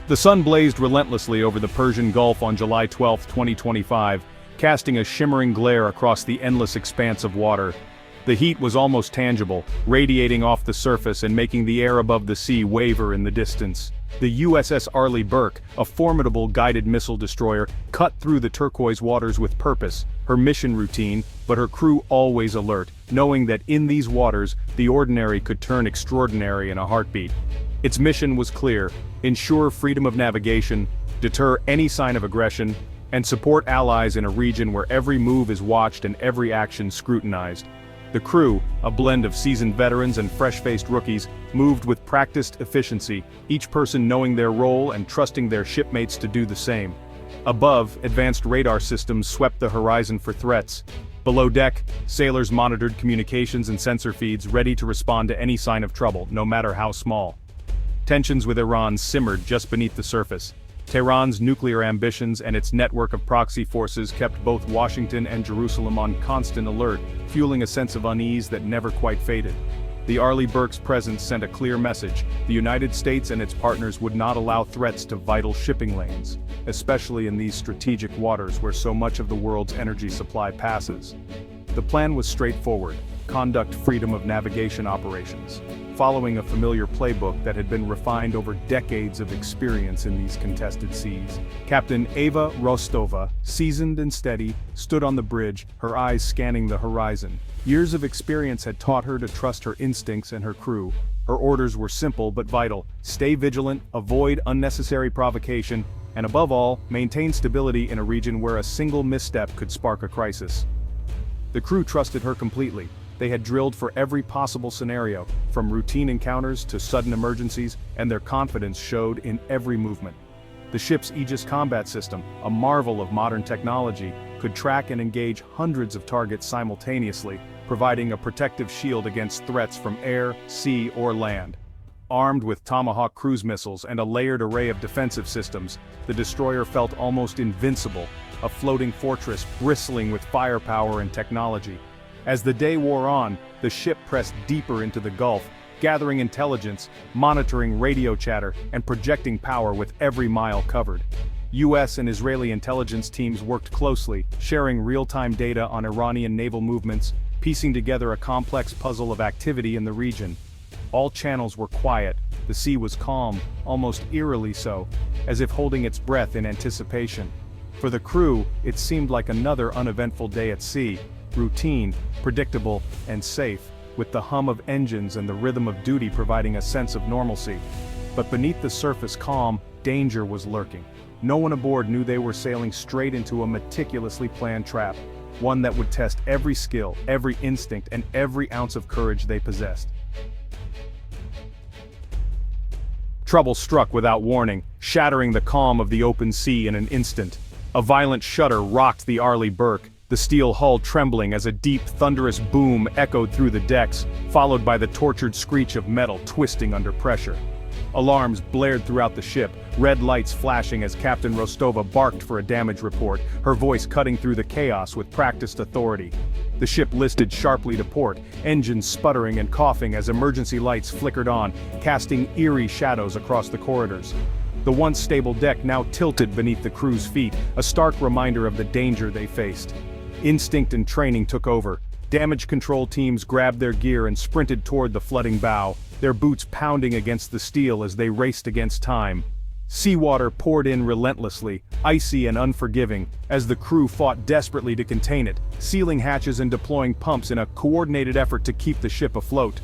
The sun blazed relentlessly over the Persian Gulf on July 12, 2025, casting a shimmering glare across the endless expanse of water. The heat was almost tangible, radiating off the surface and making the air above the sea waver in the distance. The USS Arleigh Burke, a formidable guided missile destroyer, cut through the turquoise waters with purpose, her mission routine, but her crew always alert, knowing that in these waters, the ordinary could turn extraordinary in a heartbeat. Its mission was clear: ensure freedom of navigation, deter any sign of aggression, and support allies in a region where every move is watched and every action scrutinized. The crew, a blend of seasoned veterans and fresh-faced rookies, moved with practiced efficiency, each person knowing their role and trusting their shipmates to do the same. Above, advanced radar systems swept the horizon for threats. Below deck, sailors monitored communications and sensor feeds, ready to respond to any sign of trouble, no matter how small. Tensions with Iran simmered just beneath the surface. Tehran's nuclear ambitions and its network of proxy forces kept both Washington and Jerusalem on constant alert, fueling a sense of unease that never quite faded. The Arleigh Burke's presence sent a clear message: the United States and its partners would not allow threats to vital shipping lanes, especially in these strategic waters where so much of the world's energy supply passes. The plan was straightforward: conduct freedom of navigation operations, following a familiar playbook that had been refined over decades of experience in these contested seas. Captain Eva Rostova, seasoned and steady, stood on the bridge, her eyes scanning the horizon. Years of experience had taught her to trust her instincts and her crew. Her orders were simple but vital: stay vigilant, avoid unnecessary provocation, and above all, maintain stability in a region where a single misstep could spark a crisis. The crew trusted her completely. They had drilled for every possible scenario, from routine encounters to sudden emergencies, and their confidence showed in every movement. The ship's Aegis combat system, a marvel of modern technology, could track and engage hundreds of targets simultaneously, providing a protective shield against threats from air, sea, or land. Armed with Tomahawk cruise missiles and a layered array of defensive systems, the destroyer felt almost invincible, a floating fortress bristling with firepower and technology. As the day wore on, the ship pressed deeper into the Gulf, gathering intelligence, monitoring radio chatter, and projecting power with every mile covered. US and Israeli intelligence teams worked closely, sharing real-time data on Iranian naval movements, piecing together a complex puzzle of activity in the region. All channels were quiet, the sea was calm, almost eerily so, as if holding its breath in anticipation. For the crew, it seemed like another uneventful day at sea. Routine, predictable, and safe, with the hum of engines and the rhythm of duty providing a sense of normalcy. But beneath the surface calm, danger was lurking. No one aboard knew they were sailing straight into a meticulously planned trap, one that would test every skill, every instinct, and every ounce of courage they possessed. Trouble struck without warning, shattering the calm of the open sea in an instant. A violent shudder rocked the Arleigh Burke, the steel hull trembling as a deep, thunderous boom echoed through the decks, followed by the tortured screech of metal twisting under pressure. Alarms blared throughout the ship, red lights flashing as Captain Rostova barked for a damage report, her voice cutting through the chaos with practiced authority. The ship listed sharply to port, engines sputtering and coughing as emergency lights flickered on, casting eerie shadows across the corridors. The once stable deck now tilted beneath the crew's feet, a stark reminder of the danger they faced. Instinct and training took over. Damage control teams grabbed their gear and sprinted toward the flooding bow, their boots pounding against the steel as they raced against time. Seawater poured in relentlessly, icy and unforgiving, as the crew fought desperately to contain it, sealing hatches and deploying pumps in a coordinated effort to keep the ship afloat.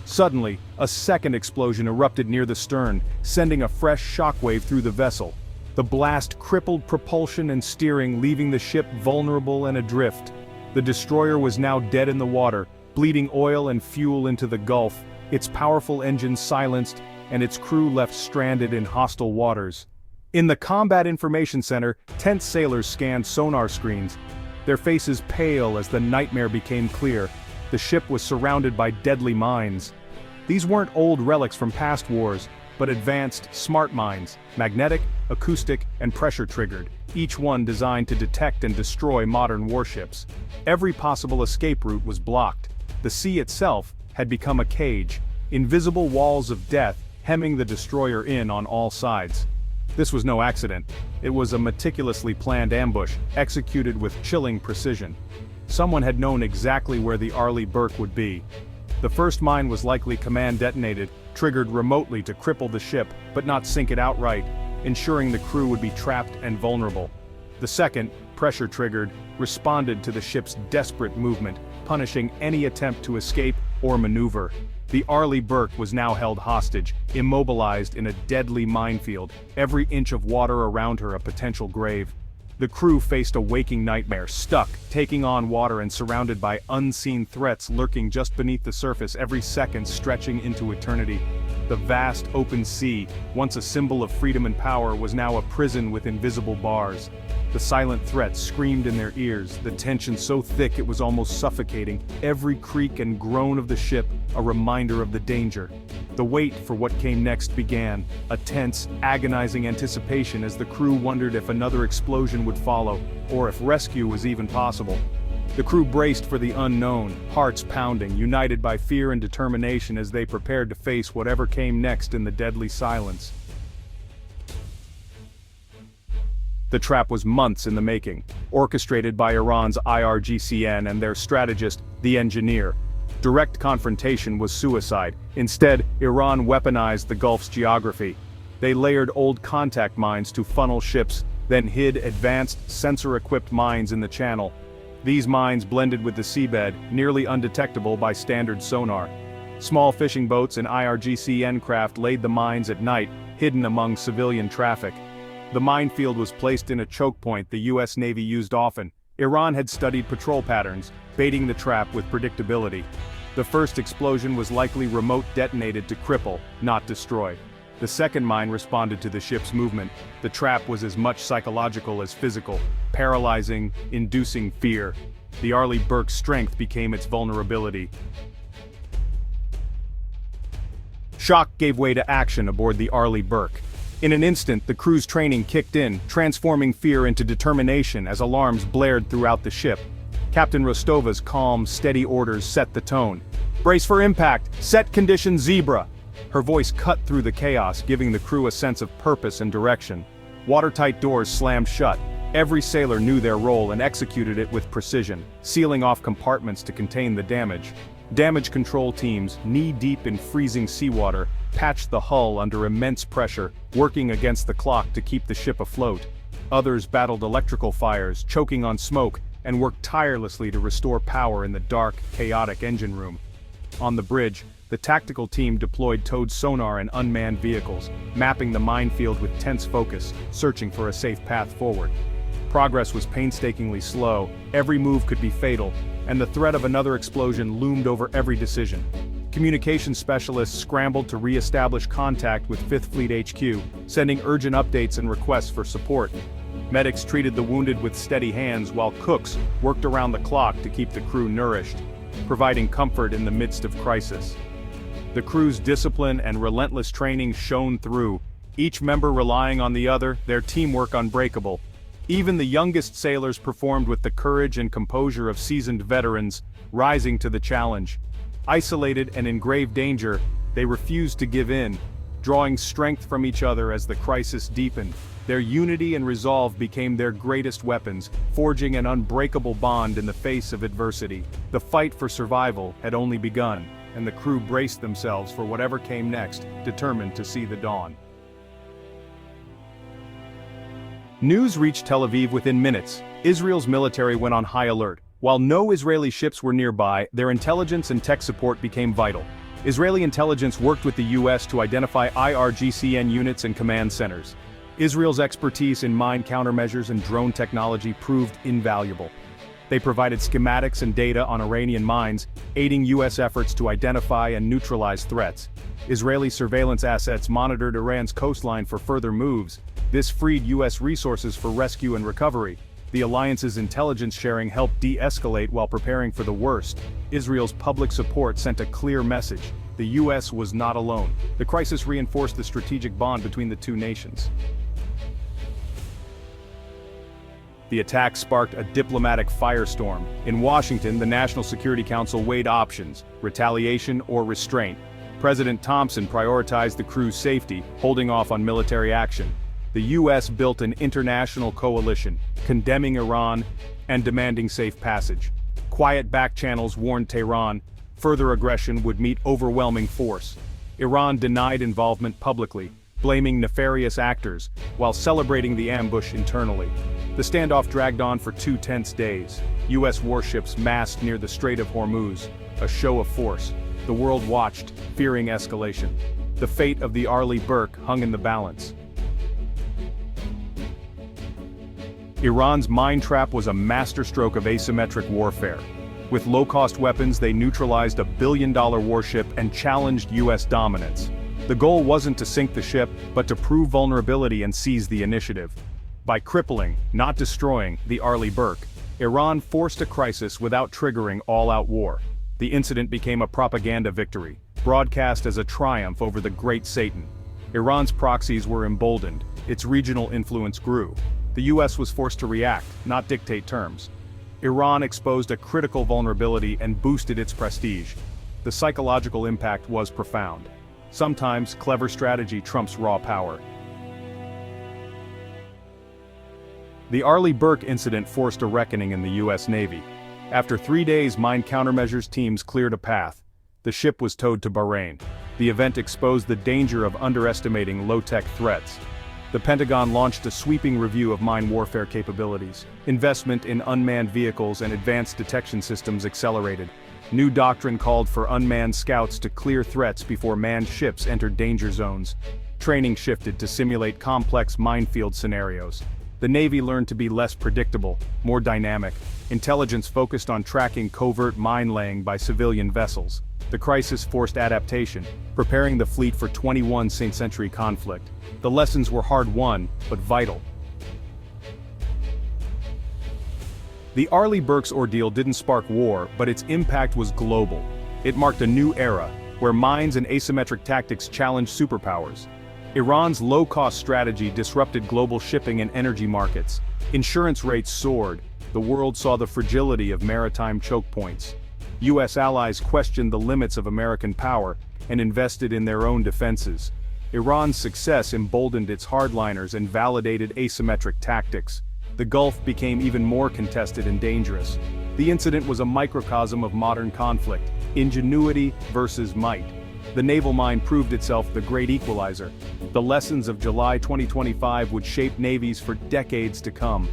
Suddenly, a second explosion erupted near the stern, sending a fresh shockwave through the vessel. The blast crippled propulsion and steering, leaving the ship vulnerable and adrift. The destroyer was now dead in the water, bleeding oil and fuel into the Gulf, its powerful engines silenced, and its crew left stranded in hostile waters. In the Combat Information Center, tense sailors scanned sonar screens, their faces pale as the nightmare became clear. The ship was surrounded by deadly mines. These weren't old relics from past wars, but advanced, smart mines, magnetic, acoustic, and pressure-triggered, each one designed to detect and destroy modern warships. Every possible escape route was blocked. The sea itself had become a cage, invisible walls of death hemming the destroyer in on all sides. This was no accident. It was a meticulously planned ambush, executed with chilling precision. Someone had known exactly where the Arleigh Burke would be. The first mine was likely command detonated, triggered remotely to cripple the ship, but not sink it outright, ensuring the crew would be trapped and vulnerable. The second, pressure triggered, responded to the ship's desperate movement, punishing any attempt to escape or maneuver. The Arleigh Burke was now held hostage, immobilized in a deadly minefield, every inch of water around her a potential grave. The crew faced a waking nightmare, stuck, taking on water and surrounded by unseen threats lurking just beneath the surface, every second stretching into eternity. The vast open sea, once a symbol of freedom and power, was now a prison with invisible bars. The silent threats screamed in their ears, the tension so thick it was almost suffocating, every creak and groan of the ship a reminder of the danger. The wait for what came next began, a tense, agonizing anticipation as the crew wondered if another explosion would follow, or if rescue was even possible. The crew braced for the unknown, hearts pounding, united by fear and determination as they prepared to face whatever came next in the deadly silence. The trap was months in the making, orchestrated by Iran's IRGCN and their strategist, the engineer. Direct confrontation was suicide. Instead, Iran weaponized the Gulf's geography. They layered old contact mines to funnel ships, then hid advanced, sensor-equipped mines in the channel. These mines blended with the seabed, nearly undetectable by standard sonar. Small fishing boats and IRGCN craft laid the mines at night, hidden among civilian traffic. The minefield was placed in a choke point the US Navy used often. Iran had studied patrol patterns, baiting the trap with predictability. The first explosion was likely remote detonated to cripple, not destroy. The second mine responded to the ship's movement. The trap was as much psychological as physical, paralyzing, inducing fear. The Arleigh Burke's strength became its vulnerability. Shock gave way to action aboard the Arleigh Burke. In an instant, the crew's training kicked in, transforming fear into determination as alarms blared throughout the ship. Captain Rostova's calm, steady orders set the tone. "Brace for impact! Set condition Zebra!" Her voice cut through the chaos, giving the crew a sense of purpose and direction. Watertight doors slammed shut. Every sailor knew their role and executed it with precision, sealing off compartments to contain the damage. Damage control teams, knee-deep in freezing seawater, patched the hull under immense pressure, working against the clock to keep the ship afloat. Others battled electrical fires, choking on smoke, and worked tirelessly to restore power in the dark, chaotic engine room. On the bridge, the tactical team deployed towed sonar and unmanned vehicles, mapping the minefield with tense focus, searching for a safe path forward. Progress was painstakingly slow, every move could be fatal, and the threat of another explosion loomed over every decision. Communications specialists scrambled to re-establish contact with 5th Fleet HQ, sending urgent updates and requests for support. Medics treated the wounded with steady hands while cooks worked around the clock to keep the crew nourished, providing comfort in the midst of crisis. The crew's discipline and relentless training shone through, each member relying on the other, their teamwork unbreakable. Even the youngest sailors performed with the courage and composure of seasoned veterans, rising to the challenge. Isolated and in grave danger, they refused to give in, drawing strength from each other as the crisis deepened. Their unity and resolve became their greatest weapons, forging an unbreakable bond in the face of adversity. The fight for survival had only begun, and the crew braced themselves for whatever came next, determined to see the dawn. News reached Tel Aviv within minutes. Israel's military went on high alert. While no Israeli ships were nearby, their intelligence and tech support became vital. Israeli intelligence worked with the US to identify IRGCN units and command centers. Israel's expertise in mine countermeasures and drone technology proved invaluable. They provided schematics and data on Iranian mines, aiding US efforts to identify and neutralize threats. Israeli surveillance assets monitored Iran's coastline for further moves. This freed US resources for rescue and recovery. The alliance's intelligence sharing helped de-escalate while preparing for the worst. Israel's public support sent a clear message. The US was not alone. The crisis reinforced the strategic bond between the two nations. The attack sparked a diplomatic firestorm. In Washington, the National Security Council weighed options: retaliation or restraint. President Thompson prioritized the crew's safety, holding off on military action. the US built an international coalition, condemning Iran and demanding safe passage. Quiet back channels warned Tehran further aggression would meet overwhelming force. Iran denied involvement publicly, blaming nefarious actors, while celebrating the ambush internally. The standoff dragged on for 2 tense days. US warships massed near the Strait of Hormuz, a show of force. The world watched, fearing escalation. The fate of the Arleigh Burke hung in the balance. Iran's mine trap was a masterstroke of asymmetric warfare. With low-cost weapons, they neutralized a billion-dollar warship and challenged US dominance. The goal wasn't to sink the ship, but to prove vulnerability and seize the initiative. By crippling, not destroying, the Arleigh Burke, Iran forced a crisis without triggering all-out war. The incident became a propaganda victory, broadcast as a triumph over the Great Satan. Iran's proxies were emboldened, its regional influence grew. The US was forced to react, not dictate terms. Iran exposed a critical vulnerability and boosted its prestige. The psychological impact was profound. Sometimes, clever strategy trumps raw power. The Arleigh Burke incident forced a reckoning in the US Navy. After 3 days, mine countermeasures teams cleared a path. The ship was towed to Bahrain. The event exposed the danger of underestimating low-tech threats. The Pentagon launched a sweeping review of mine warfare capabilities. Investment in unmanned vehicles and advanced detection systems accelerated. New doctrine called for unmanned scouts to clear threats before manned ships entered danger zones. Training shifted to simulate complex minefield scenarios. The Navy learned to be less predictable, more dynamic. Intelligence focused on tracking covert mine laying by civilian vessels. The crisis forced adaptation, preparing the fleet for 21st century conflict. The lessons were hard-won, but vital. The Arleigh Burke's ordeal didn't spark war, but its impact was global. It marked a new era, where mines and asymmetric tactics challenged superpowers. Iran's low-cost strategy disrupted global shipping and energy markets. Insurance rates soared. The world saw the fragility of maritime choke points. US allies questioned the limits of American power and invested in their own defenses. Iran's success emboldened its hardliners and validated asymmetric tactics. The Gulf became even more contested and dangerous. The incident was a microcosm of modern conflict, ingenuity versus might. The naval mine proved itself the great equalizer. The lessons of July 2025 would shape navies for decades to come.